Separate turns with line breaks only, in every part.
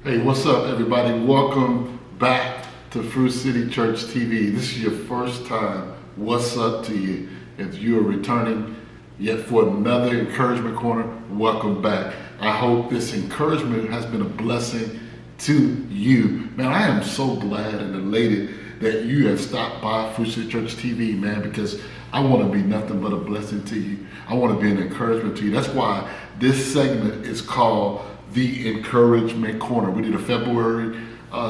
Hey, what's up, everybody? Welcome back to Fruit City Church TV. This is your first time. What's up to you? If you are returning yet for another encouragement corner, welcome back. I hope this encouragement has been a blessing to you. Man, I am so glad and elated that you have stopped by Fruit City Church TV, man, because I want to be nothing but a blessing to you. I want to be an encouragement to you. That's why this segment is called the Encouragement Corner. We did a February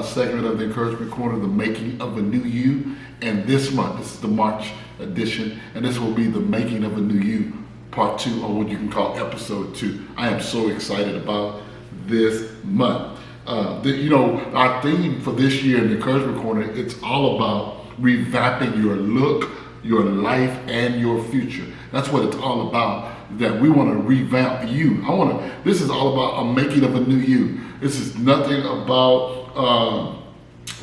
segment of the Encouragement Corner, the making of a new you. And this month, this is the March edition, and this will be the making of a new you, part 2, or what you can call episode 2. I am so excited about this month. Our theme for this year in the Encouragement Corner, it's all about revamping your look, your life, and your future. That's what it's all about. That we want to revamp you. This is all about a making of a new you. This is nothing about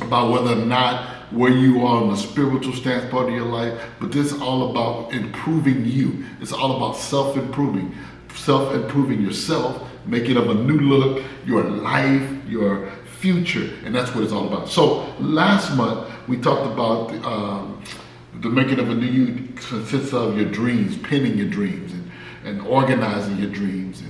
whether or not where you are in the spiritual stance part of your life, but this is all about improving you. It's all about self-improving yourself, making of a new look, your life, your future, and that's what it's all about. So last month we talked about the making of a new you consists of your dreams, pinning your dreams, and organizing your dreams,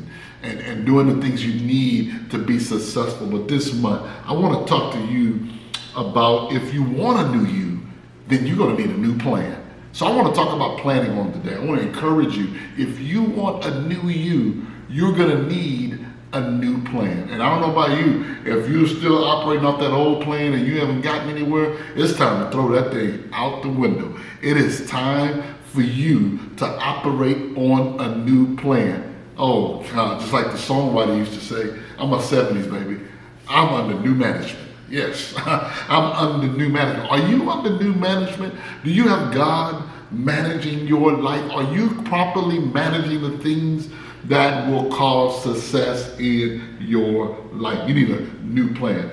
and doing the things you need to be successful. But this month, I want to talk to you about if you want a new you, then you're going to need a new plan. So I want to talk about planning on today. I want to encourage you. If you want a new you, you're going to need a new plan. And I don't know about you, if you're still operating off that old plan and you haven't gotten anywhere, it's time to throw that thing out the window. It is time for you to operate on a new plan. Oh God, just like the songwriter used to say, I'm a 70s baby. I'm under new management. Yes, I'm under new management. Are you under new management? Do you have God managing your life? Are you properly managing the things that will cause success in your life? You need a new plan.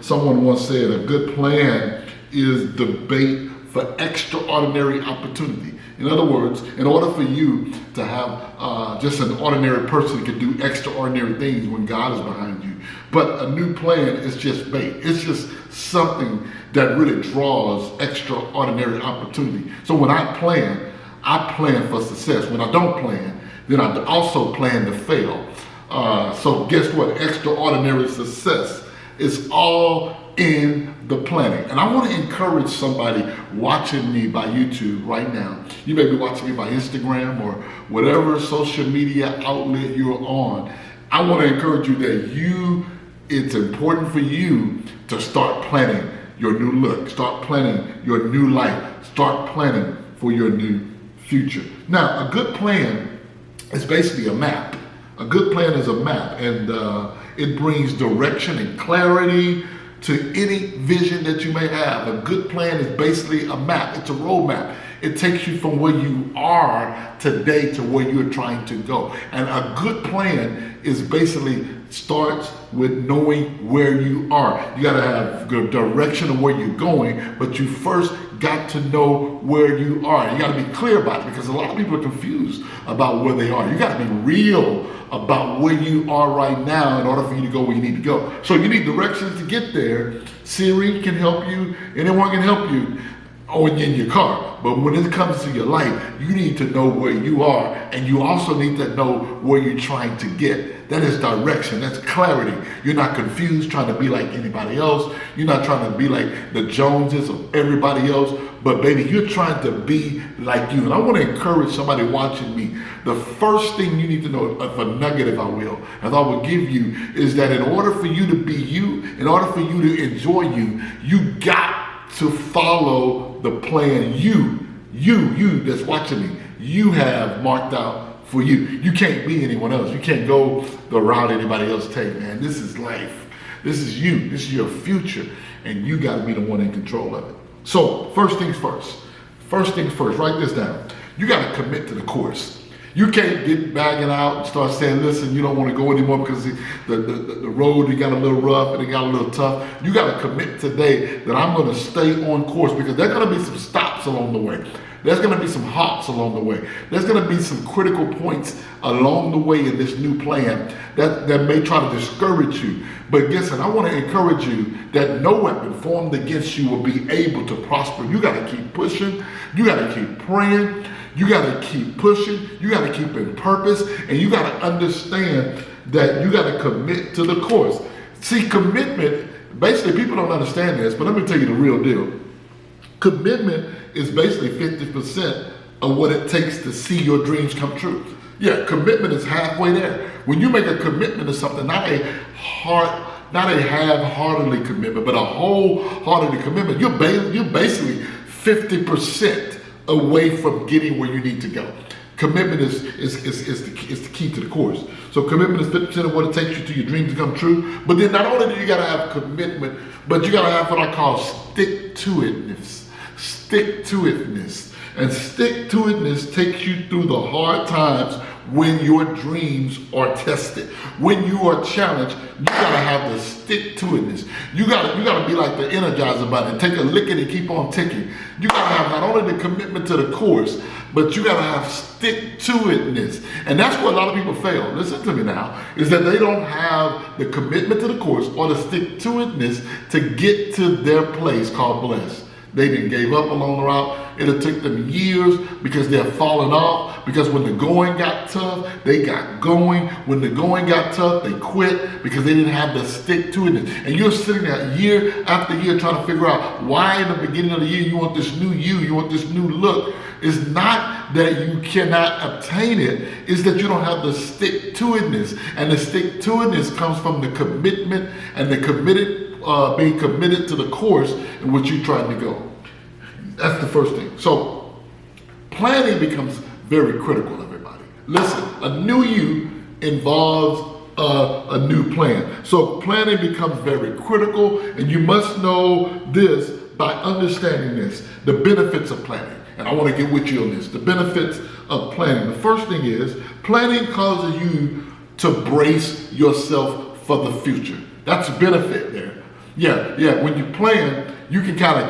Someone once said, a good plan is the bait for extraordinary opportunity. In other words, in order for you to have just an ordinary person can do extraordinary things when God is behind you. But a new plan is just bait. It's just something that really draws extraordinary opportunity. So when I plan for success. When I don't plan, then I also plan to fail. So guess what? Extraordinary success is all in the planning. And I want to encourage somebody watching me by YouTube right now. You may be watching me by Instagram or whatever social media outlet you're on. I want to encourage you that it's important for you to start planning your new look, start planning your new life, start planning for your new future. Now, a good plan is basically a map. A good plan is a map, and it brings direction and clarity to any vision that you may have. A good plan is basically a map. It's a roadmap. It takes you from where you are today to where you're trying to go. And a good plan is basically starts with knowing where you are. You got to have good direction of where you're going, but you first got to know where you are. You got to be clear about it, because a lot of people are confused about where they are. You got to be real about where you are right now in order for you to go where you need to go. So you need directions to get there. Siri can help you. Anyone can help you in your car. But when it comes to your life, you need to know where you are, and you also need to know where you're trying to get. That is direction. That's clarity. You're not confused trying to be like anybody else. You're not trying to be like the Joneses or everybody else. But baby, you're trying to be like you. And I want to encourage somebody watching me. The first thing you need to know, a nugget if I will give you, is that in order for you to be you, in order for you to enjoy you, you got to follow the plan you that's watching me, you have marked out for you. You can't be anyone else. You can't go the route anybody else take, man. This is life. This is you. This is your future, and you got to be the one in control of it. So first things first, write this down. You got to commit to the course. You can't get bagging out and start saying, listen, you don't want to go anymore because the road, it got a little rough and it got a little tough. You got to commit today that I'm going to stay on course, because there are going to be some stops along the way. There's going to be some hops along the way. There's going to be some critical points along the way in this new plan that may try to discourage you. But listen, I want to encourage you that no weapon formed against you will be able to prosper. You got to keep pushing. You got to keep praying. You got to keep pushing. You got to keep in purpose. And you got to understand that you got to commit to the course. See, commitment, basically people don't understand this, but let me tell you the real deal. Commitment is basically 50% of what it takes to see your dreams come true. Yeah, commitment is halfway there. When you make a commitment to something, not a half-heartedly commitment, but a wholehearted commitment, you're basically 50% away from getting where you need to go. Commitment is the key to the course. So commitment is 50% of what it takes you to your dreams to come true. But then not only do you gotta have commitment, but you gotta have what I call stick-to-itness. Stick-to-itness. And stick-to-itness takes you through the hard times when your dreams are tested. When you are challenged, you gotta have the stick-to-itness. You gotta be like the Energizer Bunny, take a licking and keep on ticking. You gotta have not only the commitment to the course, but you gotta have stick-to-itness. And that's where a lot of people fail. Listen to me now, is that they don't have the commitment to the course or the stick-to-itness to get to their place called blessed. They didn't gave up along the route. It'll take them years because they're falling off. Because when the going got tough, they got going. When the going got tough, they quit because they didn't have the stick to it. And you're sitting there year after year trying to figure out why in the beginning of the year you want this new you want this new look. It's not that you cannot obtain it, it's that you don't have the stick-to-itness. And the stick-to-itness comes from the commitment and the being committed to the course in which you're trying to go. That's the first thing. So planning becomes very critical, everybody. Listen, a new you involves a new plan. So planning becomes very critical, and you must know this by understanding this, the benefits of planning. And I want to get with you on this, the benefits of planning. The first thing is planning causes you to brace yourself for the future. That's a benefit there. Yeah. When you plan, you can kind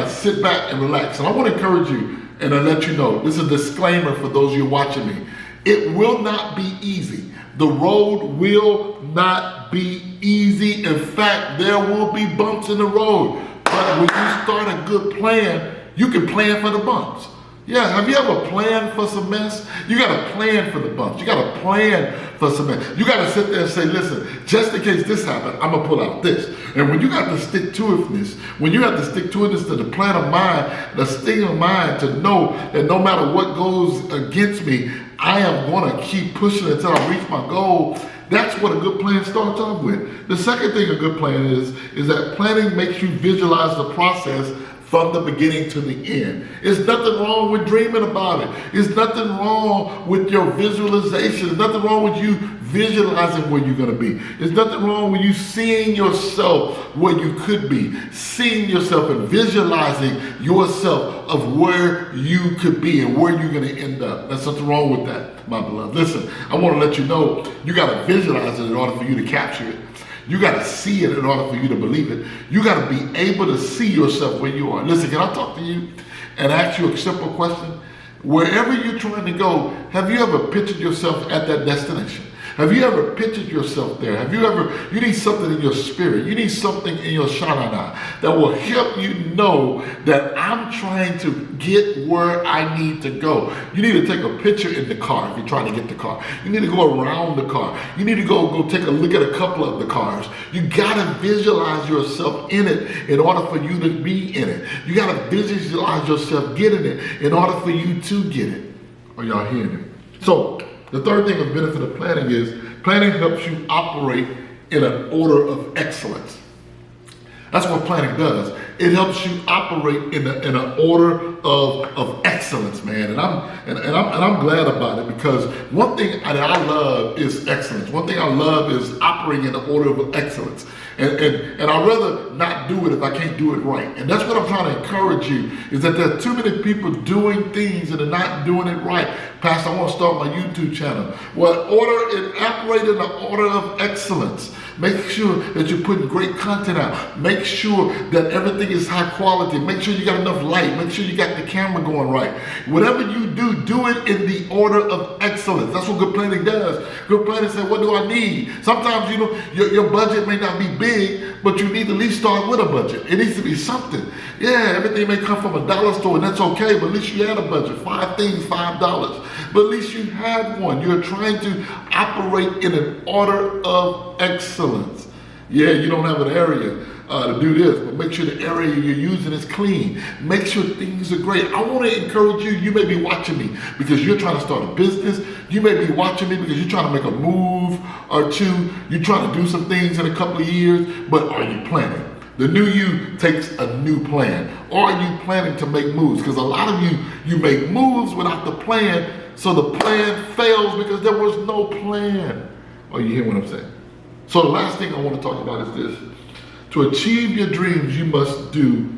of sit back and relax. And I want to encourage you and I let you know, this is a disclaimer for those of you watching me. It will not be easy. The road will not be easy. In fact, there will be bumps in the road. But when you start a good plan, you can plan for the bumps. Yeah, have you ever planned for some mess? You got to plan for the bumps. You got to plan for some mess. You got to sit there and say, listen, just in case this happens, I'm going to pull out this. And when you got the stick-to-itness, when you have the stick-to-itness to the plan of mind, the state of mind to know that no matter what goes against me, I am going to keep pushing until I reach my goal. That's what a good plan starts off with. The second thing a good plan is that planning makes you visualize the process from the beginning to the end. There's nothing wrong with dreaming about it. There's nothing wrong with your visualization. There's nothing wrong with you visualizing where you're going to be. There's nothing wrong with you seeing yourself where you could be, seeing yourself and visualizing yourself of where you could be and where you're going to end up. There's nothing wrong with that, my beloved. Listen, I want to let you know, you got to visualize it in order for you to capture it. You got to see it in order for you to believe it. You got to be able to see yourself where you are. Listen, can I talk to you and ask you a simple question? Wherever you're trying to go, have you ever pictured yourself at that destination? Have you ever pictured yourself there? You need something in your spirit. You need something in your shanana that will help you know that I'm trying to get where I need to go. You need to take a picture in the car if you're trying to get the car. You need to go around the car. You need to go take a look at a couple of the cars. You gotta visualize yourself in it in order for you to be in it. You gotta visualize yourself getting it in order for you to get it. Are y'all hearing it? So, the third thing of benefit of planning is planning helps you operate in an order of excellence. That's what planning does. It helps you operate in an order of excellence, man. And I'm glad about it because one thing that I love is excellence. One thing I love is operating in an order of excellence. And I'd rather not do it if I can't do it right. And that's what I'm trying to encourage you, is that there are too many people doing things and they're not doing it right. Pastor, I want to start my YouTube channel. Well, operate in the order of excellence. Make sure that you're putting great content out. Make sure that everything is high quality. Make sure you got enough light. Make sure you got the camera going right. Whatever you do, do it in the order of excellence. That's what good planning does. Good planning says, what do I need? Sometimes, your budget may not be big, but you need to at least start with a budget. It needs to be something. Yeah, everything may come from a dollar store, and that's okay, but at least you had a budget. 5 things, $5. But at least you had one. You're trying to operate in an order of excellence. Yeah, you don't have an area to do this, but make sure the area you're using is clean. Make sure things are great. I want to encourage you. You may be watching me because you're trying to start a business. You may be watching me because you're trying to make a move or two. You're trying to do some things in a couple of years, but are you planning? The new you takes a new plan. Or are you planning to make moves? Because a lot of you make moves without the plan, so the plan fails because there was no plan. Are you hearing what I'm saying? So the last thing I want to talk about is this. To achieve your dreams, you must do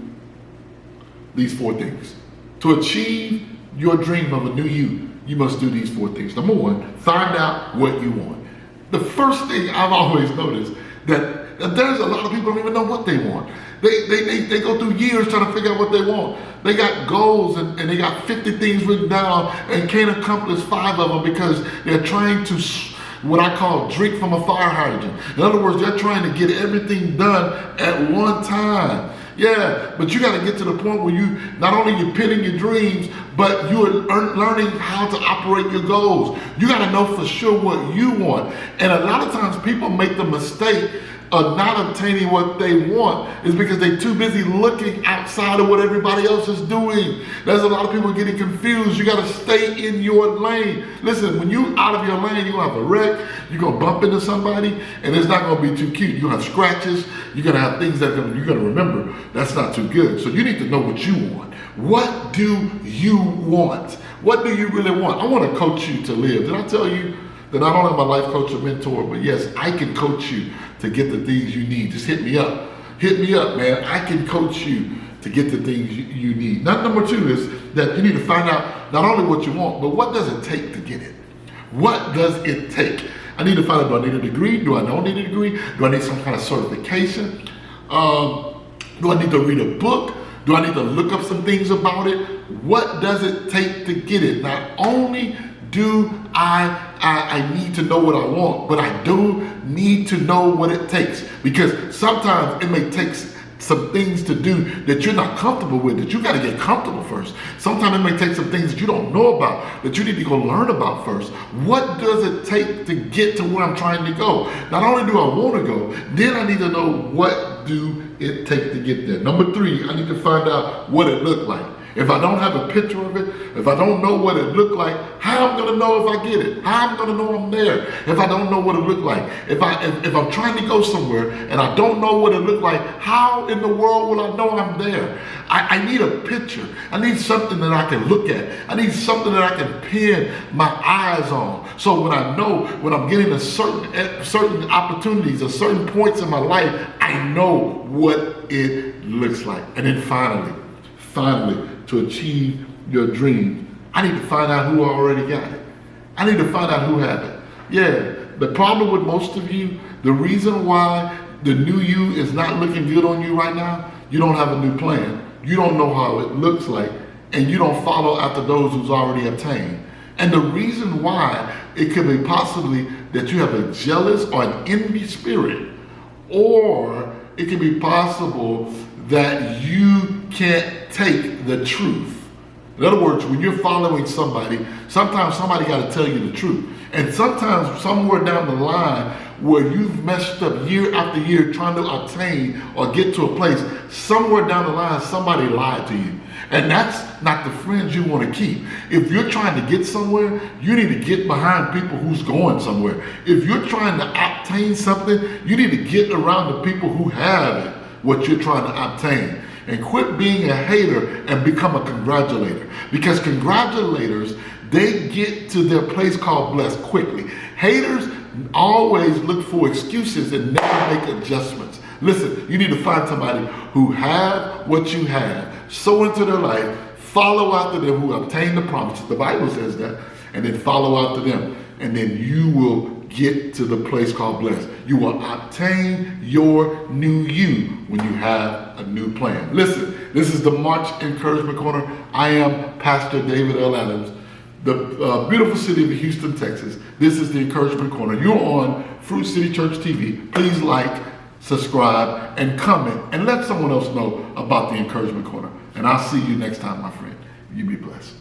these 4 things. To achieve your dream of a new you must do these 4 things. Number 1, find out what you want. The first thing I've always noticed that there's a lot of people who don't even know what they want. They go through years trying to figure out what they want. They got goals and they got 50 things written down and can't accomplish 5 of them because they're trying to, what I call, drink from a fire hydrant. In other words, they're trying to get everything done at one time. Yeah, but you got to get to the point where you, not only you're pinning your dreams, but you're learning how to operate your goals. You got to know for sure what you want. And a lot of times people make the mistake of not obtaining what they want is because they're too busy looking outside of what everybody else is doing. There's a lot of people getting confused. You got to stay in your lane. Listen, when you out of your lane, you're going to have a wreck. You're going to bump into somebody, and it's not going to be too cute. You're going to have scratches. You're going to have things that you're going to remember. That's not too good. So you need to know what you want. What do you want? What do you really want? I want to coach you to live. Did I tell you that I don't have my life coach or mentor, but yes, I can coach you to get the things you need. Just hit me up. Hit me up, man. I can coach you to get the things you need. Now, number 2 is that you need to find out not only what you want, but what does it take to get it? What does it take? I need to find out, do I need a degree? Do I not need a degree? Do I need some kind of certification? Do I need to read a book? Do I need to look up some things about it? What does it take to get it? Not only do I need to know what I want, but I do need to know what it takes, because sometimes it may take some things to do that you're not comfortable with, that you got to get comfortable first. Sometimes it may take some things that you don't know about, that you need to go learn about first. What does it take to get to where I'm trying to go? Not only do I want to go, then I need to know what do it take to get there. Number 3, I need to find out what it looked like. If I don't have a picture of it, if I don't know what it looked like, how I'm going to know if I get it? How I'm going to know I'm there if I don't know what it looked like? If I'm trying to go somewhere and I don't know what it looked like, how in the world will I know I'm there? I need a picture. I need something that I can look at. I need something that I can pin my eyes on. So when I know, when I'm getting a certain opportunities or certain points in my life, I know what it looks like. And then finally, to achieve your dream, I need to find out who already got it. I need to find out who have it. Yeah, the problem with most of you, the reason why the new you is not looking good on you right now, you don't have a new plan. You don't know how it looks like, and you don't follow after those who's already obtained. And the reason why it could be possibly that you have a jealous or an envy spirit, or it can be possible that you can't take the truth. In other words, when you're following somebody, sometimes somebody got to tell you the truth. And sometimes somewhere down the line where you've messed up year after year trying to obtain or get to a place, somewhere down the line somebody lied to you. And that's not the friends you want to keep. If you're trying to get somewhere, you need to get behind people who's going somewhere. If you're trying to obtain something, you need to get around the people who have it, what you're trying to obtain. And quit being a hater and become a congratulator. Because congratulators, they get to their place called blessed quickly. Haters always look for excuses and never make adjustments. Listen, you need to find somebody who have what you have, sow into their life, follow after them, who obtain the promises. The Bible says that. And then follow after them. And then you will get to the place called blessed. You will obtain your new you when you have a new plan. Listen, this is the March Encouragement Corner. I am Pastor David L. Adams, the beautiful city of Houston, Texas. This is the Encouragement Corner. You're on Fruit City Church TV. Please like, subscribe, and comment, and let someone else know about the Encouragement Corner. And I'll see you next time, my friend. You be blessed.